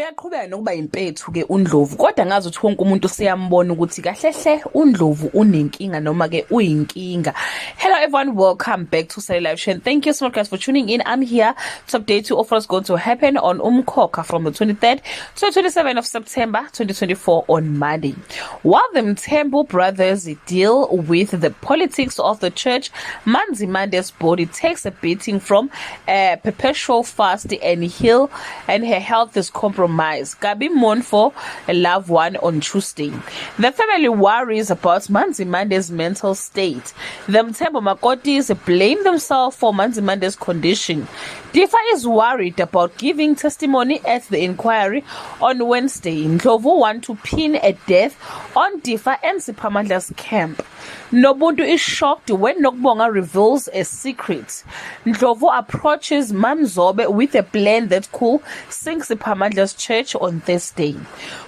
Uyaqhubeka nokuba impethu ke uNdlovu, kodwa ngazi ukuthi wonke umuntu siyambona ukuthi kahlehle uNdlovu unenkinga noma ke uyinkinga. Hello everyone, welcome back to Sally Live Show. Thank you so much guys for tuning in. I'm here to update you of what's going to happen on Umkhokha from the 23rd to the 27th of September 2024 on Monday. While the Mthembu brothers deal with the politics of the church, Manzimande's body takes a beating from a perpetual fast and her health is compromised. Gabi mourned for a loved one on Tuesday. The family worries about Manzimande's mental state. The Mthembu Makotis blame themselves for Manzimande's condition. Difa is worried about giving testimony at the inquiry on Wednesday. Ndlovu want to pin a death on Difa and Siphamandla's camp. Nobuntu is shocked when Nokubonga reveals a secret. Ndlovu approaches Mamzobe with a plan that could sink Siphamandla's church on Thursday.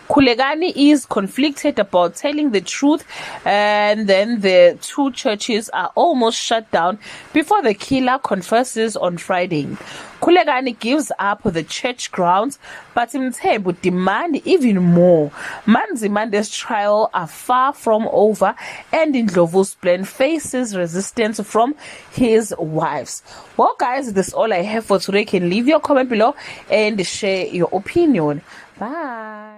Kulegani is conflicted about telling the truth, and then the two churches are almost shut down before the killer confesses on Friday. Kulegani gives up the church grounds, but Mthembu demand even more. Manzimande's trial are far from over, and Ndlovu's plan faces resistance from his wives. Well guys, this is all I have for today. You can leave your comment below and share your opinion. Bye.